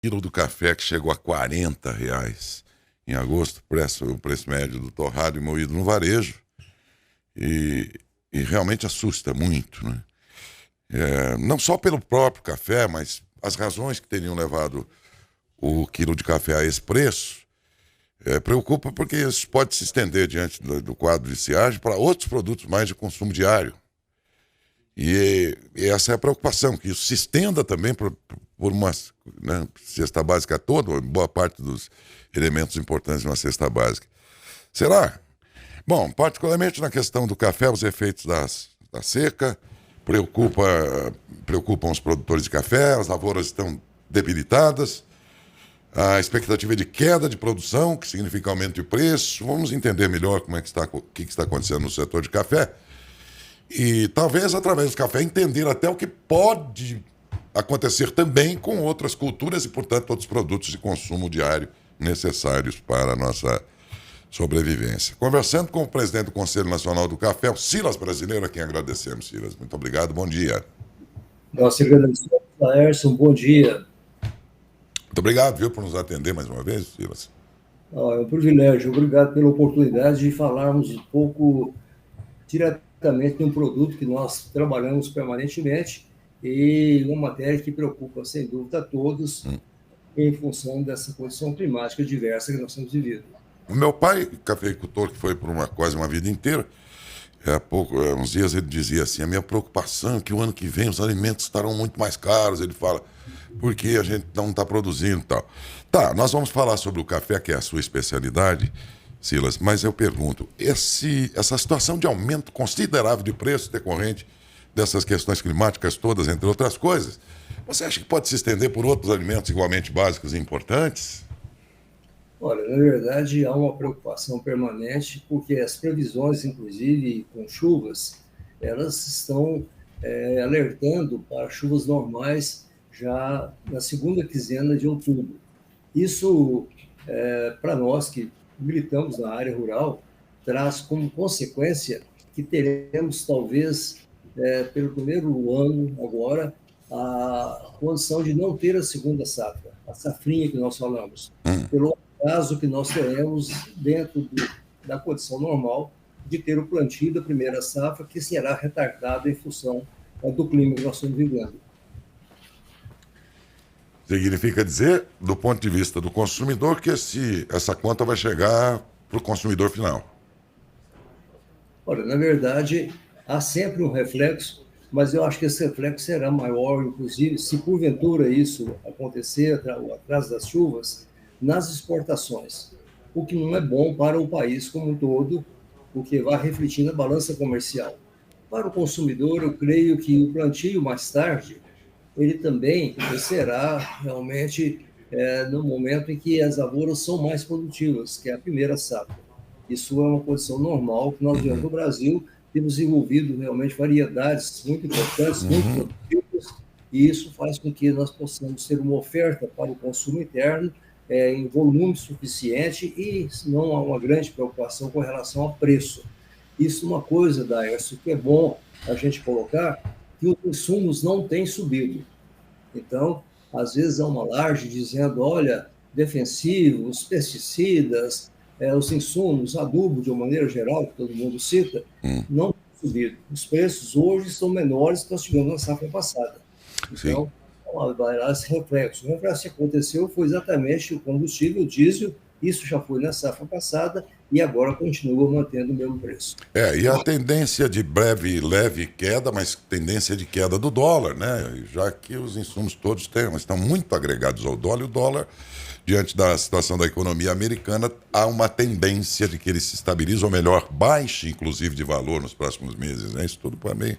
Quilo do café que chegou a R$ 40 em agosto, o preço médio do torrado e moído no varejo, e, e realmente assusta muito, né? Não só pelo próprio café, mas as razões que teriam levado o quilo de café a esse preço preocupa porque isso pode se estender diante do quadro de estiagem para outros produtos mais de consumo diário. E essa é a preocupação, que isso se estenda também por uma, né, cesta básica toda, ou boa parte dos elementos importantes de uma cesta básica. Será? Bom, particularmente na questão do café, os efeitos da seca preocupam os produtores de café, as lavouras estão debilitadas, a expectativa é de queda de produção, que significa aumento de preço. Vamos entender melhor o que está acontecendo no setor de café. E talvez, através do café, entender até o que pode acontecer também com outras culturas e, portanto, outros produtos de consumo diário necessários para a nossa sobrevivência. Conversando com o presidente do Conselho Nacional do Café, o Silas Brasileiro, a quem agradecemos, Silas. Muito obrigado, bom dia. Nós te agradecemos, Laércio, bom dia. Muito obrigado, viu, por nos atender mais uma vez, Silas. É um privilégio, obrigado pela oportunidade de falarmos um pouco diretamente de um produto que nós trabalhamos permanentemente e uma matéria que preocupa, sem dúvida, a todos em função dessa condição climática diversa que nós estamos vivendo. O meu pai, cafeicultor, que foi por quase uma vida inteira, há uns dias ele dizia assim: a minha preocupação é que o ano que vem os alimentos estarão muito mais caros. Ele fala, porque a gente não está produzindo e tal. Tá, nós vamos falar sobre o café, que é a sua especialidade, Silas, mas eu pergunto, essa situação de aumento considerável de preço decorrente dessas questões climáticas todas, entre outras coisas, você acha que pode se estender por outros alimentos igualmente básicos e importantes? Olha, na verdade, há uma preocupação permanente, porque as previsões, inclusive com chuvas, elas estão alertando para chuvas normais já na segunda quinzena de outubro. Isso, para nós que militamos na área rural, traz como consequência que teremos, talvez, pelo primeiro ano agora, a condição de não ter a segunda safra, a safrinha que nós falamos, pelo caso que nós teremos dentro da condição normal de ter o plantio da primeira safra, que será retardado em função do clima que nós estamos vivendo. Significa dizer, do ponto de vista do consumidor, que essa conta vai chegar para o consumidor final. Olha, na verdade, há sempre um reflexo, mas eu acho que esse reflexo será maior, inclusive, se porventura isso acontecer atrás das chuvas, nas exportações, o que não é bom para o país como um todo, porque vai refletir na balança comercial. Para o consumidor, eu creio que o plantio mais tarde, ele também será realmente no momento em que as lavouras são mais produtivas, que é a primeira safra. Isso é uma condição normal que nós, no Brasil, temos desenvolvido realmente variedades muito importantes, muito produtivas, e isso faz com que nós possamos ter uma oferta para o consumo interno em volume suficiente e não há uma grande preocupação com relação ao preço. Isso é uma coisa, Daércio, que é bom a gente colocar, que os insumos não têm subido. Então, às vezes há uma laje dizendo, olha, defensivos, pesticidas, os insumos, adubo, de uma maneira geral, que todo mundo cita, não têm subido. Os preços hoje são menores que nós tivemos na safra passada. Sim. Então, vai lá esse reflexo. O reflexo que aconteceu foi exatamente o combustível, o diesel, isso já foi na safra passada e agora continua mantendo o mesmo preço. E a tendência de breve e leve queda, mas tendência de queda do dólar, né? Já que os insumos todos estão muito agregados ao dólar, e o dólar, diante da situação da economia americana, há uma tendência de que ele se estabilize, ou melhor, baixe, inclusive, de valor nos próximos meses, né? Isso tudo também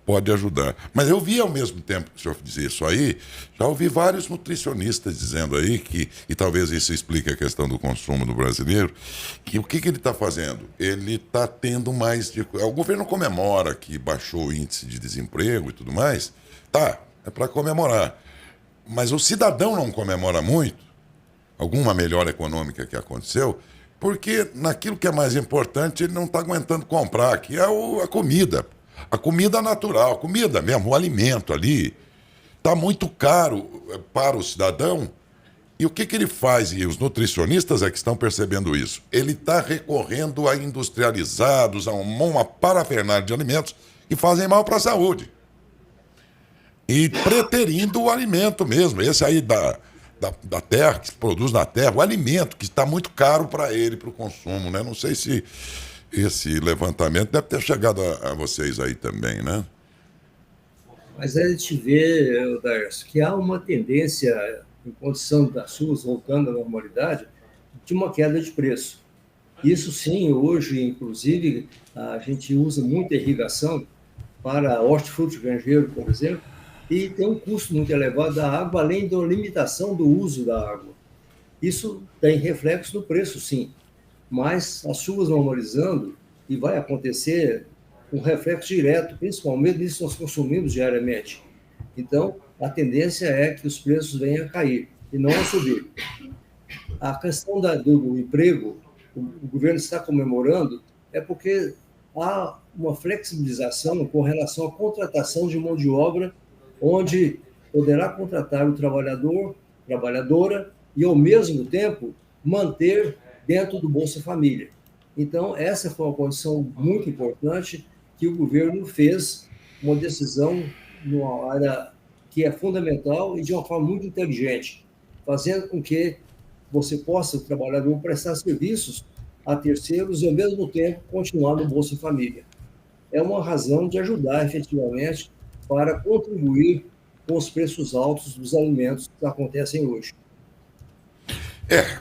pode ajudar. Mas eu vi ao mesmo tempo que o senhor dizia isso aí, já ouvi vários nutricionistas dizendo aí e talvez isso explique a questão do consumo do brasileiro, que o que ele está fazendo? Ele está tendo mais o governo comemora que baixou o índice de desemprego e tudo mais, é para comemorar. Mas o cidadão não comemora muito alguma melhora econômica que aconteceu, porque naquilo que é mais importante ele não está aguentando comprar, que é a comida. A comida natural, a comida mesmo, o alimento ali, está muito caro para o cidadão E o que ele faz? E os nutricionistas é que estão percebendo isso. Ele está recorrendo a industrializados, a uma parafernália de alimentos que fazem mal para a saúde. E preterindo o alimento mesmo, esse aí da terra, que se produz na terra, o alimento que está muito caro para ele, para o consumo, né? Não sei se esse levantamento deve ter chegado a vocês aí também, né? Mas a gente vê, Darcio, que há uma tendência, em condição das chuvas voltando à normalidade, de uma queda de preço. Isso sim, hoje, inclusive, a gente usa muita irrigação para hortifruti granjeiro, por exemplo, e tem um custo muito elevado da água, além da limitação do uso da água. Isso tem reflexo no preço, sim, mas as chuvas normalizando, e vai acontecer um reflexo direto, principalmente nisso que nós consumimos diariamente. Então, a tendência é que os preços venham a cair e não a subir. A questão do emprego, o governo está comemorando, é porque há uma flexibilização com relação à contratação de mão de obra, onde poderá contratar o trabalhador, trabalhadora, e, ao mesmo tempo, manter dentro do Bolsa Família. Então, essa foi uma condição muito importante que o governo fez, uma decisão numa área que é fundamental e de uma forma muito inteligente, fazendo com que você possa, o trabalhador, prestar serviços a terceiros e, ao mesmo tempo, continuar no Bolsa Família. É uma razão de ajudar, efetivamente, para contribuir com os preços altos dos alimentos que acontecem hoje.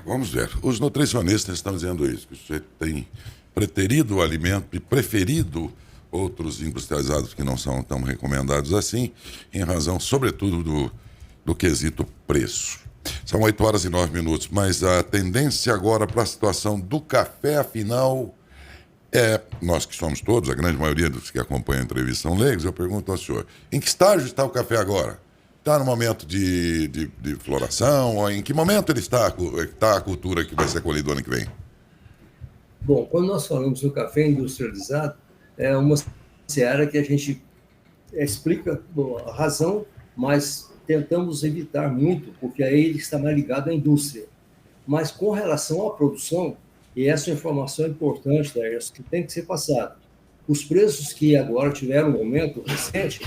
Vamos ver. Os nutricionistas estão dizendo isso, que você tem preterido o alimento e preferido outros industrializados que não são tão recomendados assim, em razão, sobretudo, do quesito preço. São 8h09, mas a tendência agora para a situação do café, afinal, nós que somos todos, a grande maioria dos que acompanham a entrevista são leigos, eu pergunto ao senhor, em que estágio está o café agora? Está no momento de floração? Ou em que momento ele está a cultura que vai ser colhida ano que vem? Bom, quando nós falamos do café industrializado, é uma seara que a gente explica a razão, mas tentamos evitar muito, porque aí ele está mais ligado à indústria. Mas com relação à produção, e essa informação é importante, Darius, que tem que ser passada, os preços que agora tiveram um aumento recente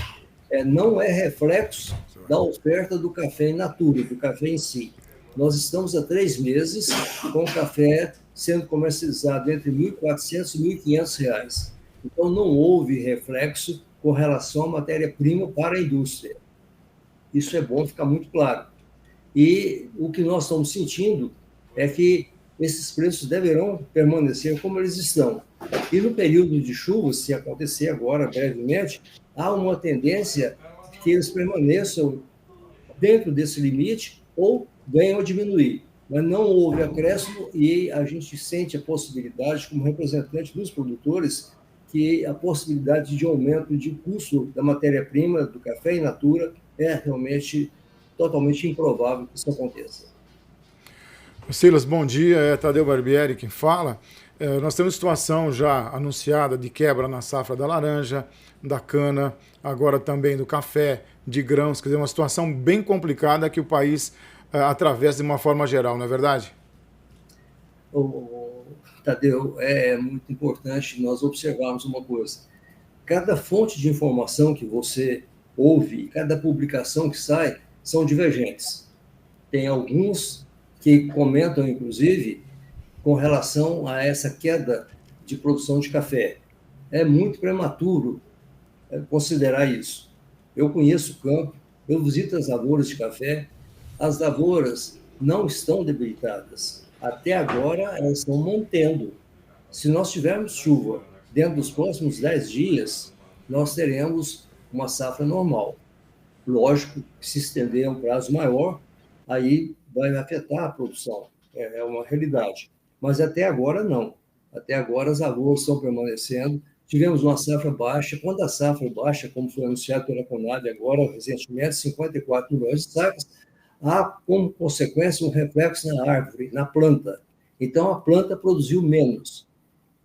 não é reflexo da oferta do café in natura, do café em si. Nós estamos há 3 meses com o café sendo comercializado entre R$ 1.400 e R$ 1.500. Então, não houve reflexo com relação à matéria-prima para a indústria. Isso é bom ficar muito claro. E o que nós estamos sentindo é que esses preços deverão permanecer como eles estão. E no período de chuvas, se acontecer agora brevemente, há uma tendência que eles permaneçam dentro desse limite ou venham a diminuir. Mas não houve acréscimo e a gente sente a possibilidade, como representante dos produtores, que a possibilidade de aumento de custo da matéria-prima, do café in natura, é realmente totalmente improvável que isso aconteça. Silas, bom dia. É Tadeu Barbieri quem fala. Nós temos situação já anunciada de quebra na safra da laranja, da cana, agora também do café, de grãos. Quer dizer, uma situação bem complicada que o país atravessa de uma forma geral, não é verdade? Tadeu, é muito importante nós observarmos uma coisa. Cada fonte de informação que você ouve, cada publicação que sai, são divergentes. Tem alguns que comentam, inclusive, com relação a essa queda de produção de café. É muito prematuro considerar isso. Eu conheço o campo, eu visito as lavouras de café, as lavouras não estão debilitadas. Até agora, elas estão mantendo. Se nós tivermos chuva dentro dos próximos 10 dias, nós teremos uma safra normal. Lógico que se estender a um prazo maior, aí vai afetar a produção. É uma realidade. Mas até agora, não. Até agora, as lavouras estão permanecendo. Tivemos uma safra baixa. Quando a safra baixa, como foi anunciado pela Conab agora, recentemente, 54 milhões de sacas, há, como consequência, um reflexo na árvore, na planta. Então, a planta produziu menos.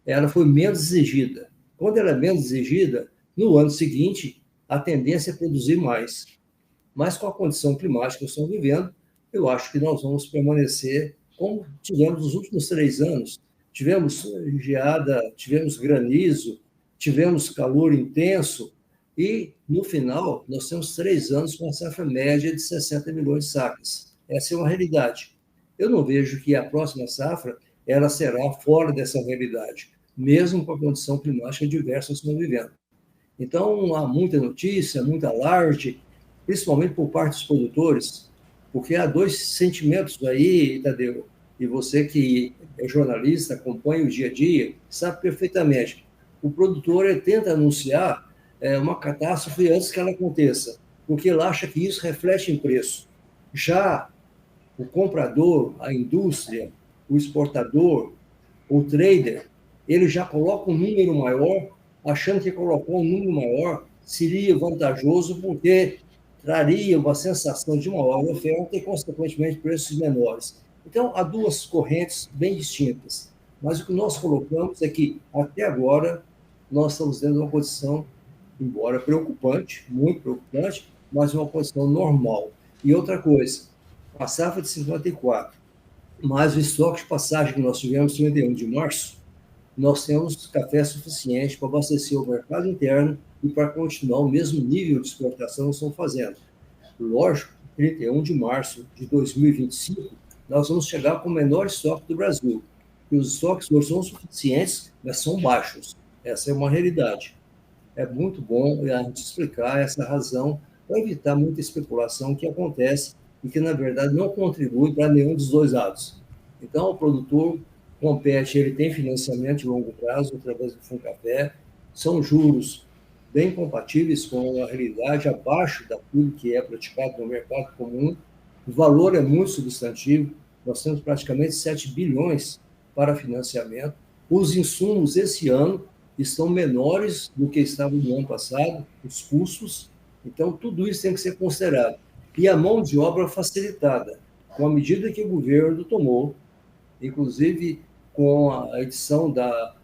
Ela foi menos exigida. Quando ela é menos exigida, no ano seguinte, a tendência é produzir mais. Mas com a condição climática que estamos vivendo, eu acho que nós vamos permanecer como tivemos nos últimos 3 anos. Tivemos geada, tivemos granizo, tivemos calor intenso, e, no final, nós temos 3 anos com uma safra média de 60 milhões de sacas. Essa é uma realidade. Eu não vejo que a próxima safra ela será fora dessa realidade, mesmo com a condição climática diversa que estamos vivendo. Então, há muita notícia, muita alarde, principalmente por parte dos produtores, porque há dois sentimentos aí, Tadeu, e você que é jornalista, acompanha o dia a dia, sabe perfeitamente. O produtor ele tenta anunciar uma catástrofe antes que ela aconteça, porque ele acha que isso reflete em preço. Já o comprador, a indústria, o exportador, o trader, ele já coloca um número maior, achando que colocar um número maior seria vantajoso, porque traria uma sensação de maior oferta e, consequentemente, preços menores. Então, há duas correntes bem distintas. Mas o que nós colocamos é que, até agora, nós estamos dentro de uma condição, embora preocupante, muito preocupante, mas uma condição normal. E outra coisa, a safra de 54, mais o estoque de passagem que nós tivemos em 31 de março, nós temos café suficiente para abastecer o mercado interno e para continuar o mesmo nível de exportação que nós estamos fazendo. Lógico, 31 de março de 2025, nós vamos chegar com o menor estoque do Brasil. E os estoques não são suficientes, mas são baixos. Essa é uma realidade. É muito bom a gente explicar essa razão para evitar muita especulação que acontece e que, na verdade, não contribui para nenhum dos dois lados. Então, o produtor compete, ele tem financiamento de longo prazo através do Funcafé, são juros bem compatíveis com a realidade, abaixo daquilo que é praticado no mercado comum, o valor é muito substantivo, nós temos praticamente 7 bilhões para financiamento, os insumos esse ano estão menores do que estavam no ano passado, os custos, então tudo isso tem que ser considerado. E a mão de obra facilitada, com a medida que o governo tomou, inclusive com a edição da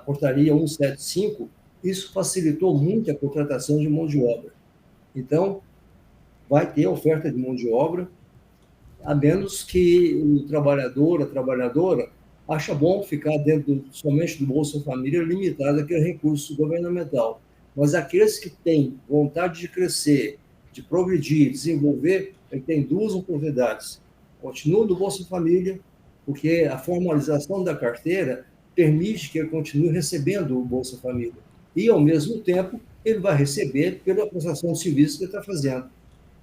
portaria 175, isso facilitou muito a contratação de mão de obra. Então, vai ter oferta de mão de obra, a menos que o trabalhador, a trabalhadora, acha bom ficar dentro somente do Bolsa Família, limitado àquele recurso governamental. Mas aqueles que têm vontade de crescer, de progredir, desenvolver, ele tem duas oportunidades. Continua do Bolsa Família, porque a formalização da carteira permite que ele continue recebendo o Bolsa Família. E, ao mesmo tempo, ele vai receber pela prestação de serviços que ele está fazendo.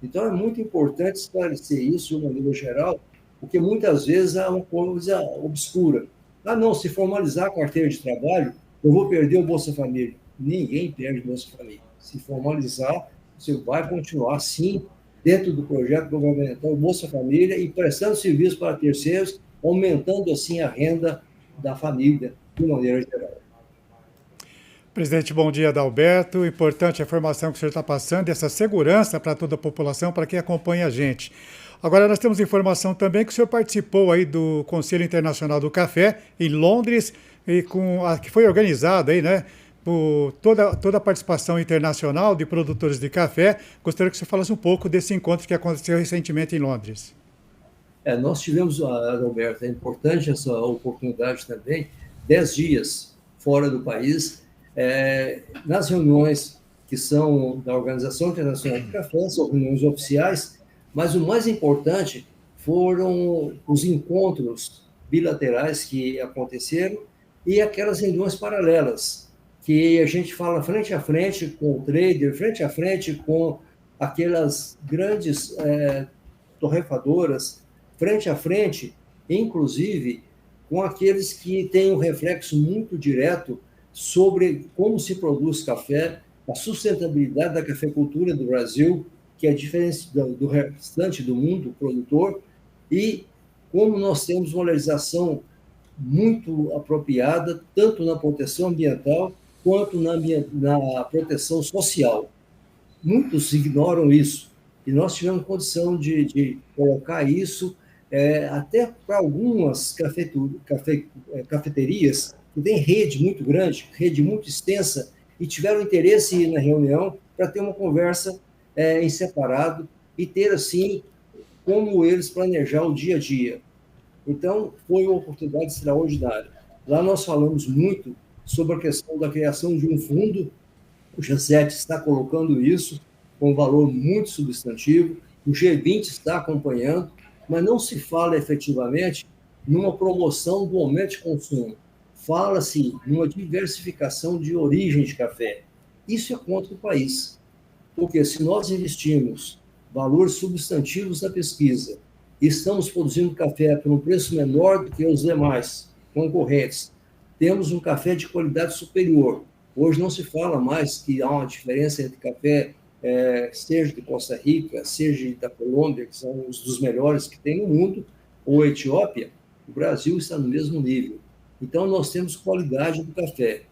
Então, é muito importante esclarecer isso de uma maneira geral, porque muitas vezes há uma coisa obscura. Ah, não, se formalizar a carteira de trabalho, eu vou perder o Bolsa Família. Ninguém perde o Bolsa Família. Se formalizar, você vai continuar, sim, dentro do projeto governamental Bolsa Família e prestando serviço para terceiros, aumentando, assim, a renda da família, de maneira geral. Presidente, bom dia, Adalberto. Importante a informação que o senhor está passando, essa segurança para toda a população, para quem acompanha a gente. Agora, nós temos informação também que o senhor participou aí do Conselho Internacional do Café, em Londres, e que foi organizado aí, né, por toda a participação internacional de produtores de café. Gostaria que o senhor falasse um pouco desse encontro que aconteceu recentemente em Londres. Nós tivemos, Adalberto, é importante essa oportunidade também, 10 dias fora do país, nas reuniões que são da Organização Internacional do Café, são reuniões oficiais, mas o mais importante foram os encontros bilaterais que aconteceram e aquelas reuniões paralelas, que a gente fala frente a frente com o trader, frente a frente com aquelas grandes torrefadoras, frente a frente, inclusive, com aqueles que têm um reflexo muito direto sobre como se produz café, a sustentabilidade da cafeicultura do Brasil, que é diferente do restante do mundo produtor, e como nós temos uma legislação muito apropriada, tanto na proteção ambiental quanto na proteção social. Muitos ignoram isso, e nós tivemos condição de colocar isso até para algumas cafeterias que têm rede muito grande, rede muito extensa, e tiveram interesse na reunião para ter uma conversa em separado e ter, assim, como eles planejar o dia a dia. Então, foi uma oportunidade extraordinária. Lá nós falamos muito sobre a questão da criação de um fundo. O G7 está colocando isso com um valor muito substantivo, o G20 está acompanhando, mas não se fala efetivamente numa promoção do aumento de consumo. Fala-se numa diversificação de origem de café. Isso é contra o país, porque se nós investirmos valores substantivos na pesquisa e estamos produzindo café por um preço menor do que os demais concorrentes, temos um café de qualidade superior. Hoje não se fala mais que há uma diferença entre café, seja de Costa Rica, seja da Colômbia, que são os dos melhores que tem no mundo, ou Etiópia. O Brasil está no mesmo nível. Então, nós temos qualidade do café.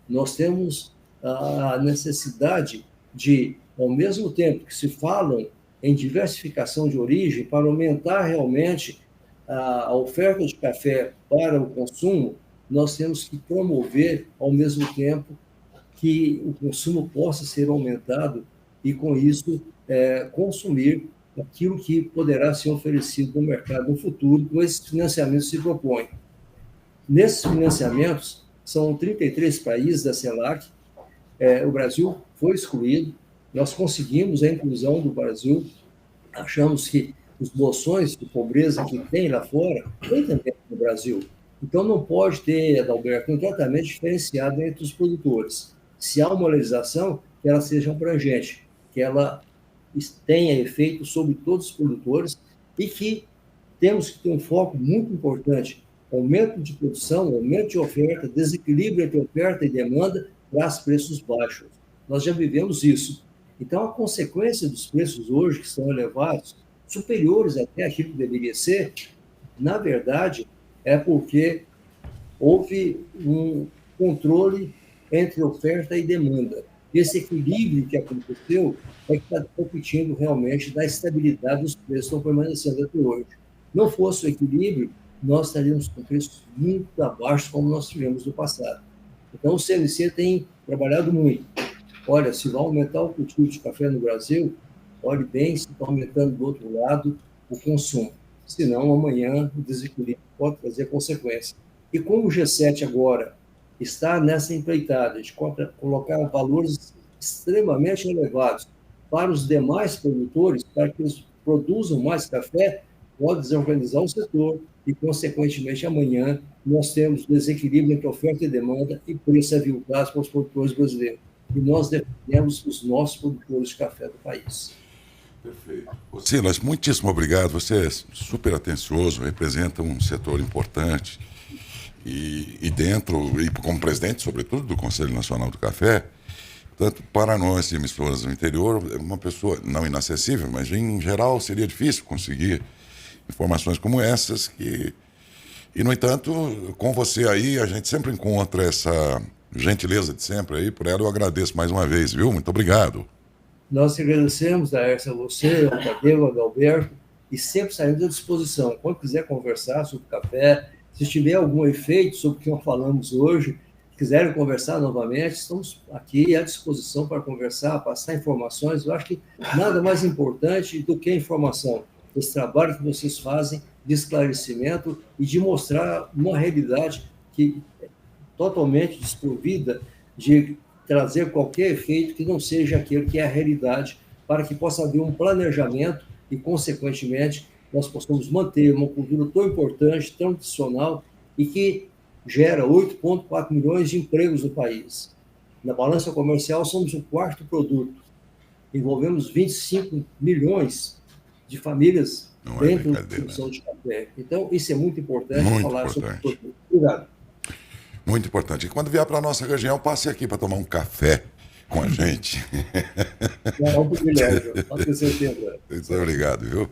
Nós temos a necessidade de, ao mesmo tempo que se falam em diversificação de origem, para aumentar realmente a oferta de café para o consumo, nós temos que promover, ao mesmo tempo, que o consumo possa ser aumentado e, com isso, consumir aquilo que poderá ser oferecido no mercado no futuro, com esses financiamentos se propõem. Nesses financiamentos, são 33 países da CELAC, o Brasil foi excluído, nós conseguimos a inclusão do Brasil, achamos que os bolsões de pobreza que tem lá fora, tem também no Brasil. Então, não pode ter, Adalberto, um tratamento diferenciado entre os produtores. Se há uma legislação, que ela seja abrangente, que ela tenha efeito sobre todos os produtores e que temos que ter um foco muito importante: aumento de produção, aumento de oferta, desequilíbrio entre oferta e demanda, traz preços baixos. Nós já vivemos isso. Então, a consequência dos preços hoje, que são elevados, superiores até aquilo que deveria ser, na verdade, é porque houve um controle entre oferta e demanda. Esse equilíbrio que aconteceu é que está competindo realmente da estabilidade dos preços que estão permanecendo até hoje. Não fosse o equilíbrio, nós estaríamos com preços muito abaixo, como nós tivemos no passado. Então, o CNC tem trabalhado muito. Olha, se vai aumentar o cultivo de café no Brasil, olhe bem se está aumentando do outro lado o consumo. Senão, amanhã, o desequilíbrio pode trazer consequências. E como o G7 agora está nessa empreitada de colocar valores extremamente elevados para os demais produtores, para que eles produzam mais café, pode desorganizar o setor e, consequentemente, amanhã nós temos desequilíbrio entre oferta e demanda e preço aviltado para os produtores brasileiros. E nós defendemos os nossos produtores de café do país. Perfeito. Silas, muitíssimo obrigado. Você é super atencioso, representa um setor importante. E dentro, e como presidente, sobretudo, do Conselho Nacional do Café, tanto para nós, emissoras do interior, é uma pessoa não inacessível, mas em geral seria difícil conseguir informações como essas. E, no entanto, com você aí, a gente sempre encontra essa gentileza de sempre aí. Por ela eu agradeço mais uma vez, viu? Muito obrigado. Nós te agradecemos, Laércio, a você, ao Tadeu, ao Adalberto, e sempre saímos à disposição. Quando quiser conversar sobre café, se tiver algum efeito sobre o que nós falamos hoje, quiserem conversar novamente, estamos aqui à disposição para conversar, passar informações. Eu acho que nada mais importante do que a informação. Esse trabalho que vocês fazem de esclarecimento e de mostrar uma realidade que é totalmente desprovida de trazer qualquer efeito que não seja aquele que é a realidade, para que possa haver um planejamento e, consequentemente, nós possamos manter uma cultura tão importante, tão tradicional e que gera 8,4 milhões de empregos no país. Na balança comercial, somos o quarto produto. Envolvemos 25 milhões de famílias dentro da produção de café. Então, isso é muito importante falar sobre o produto. Obrigado. Muito importante. E quando vier para a nossa região, passe aqui para tomar um café com a gente. É um privilégio. Pode ter certeza. Muito obrigado, viu?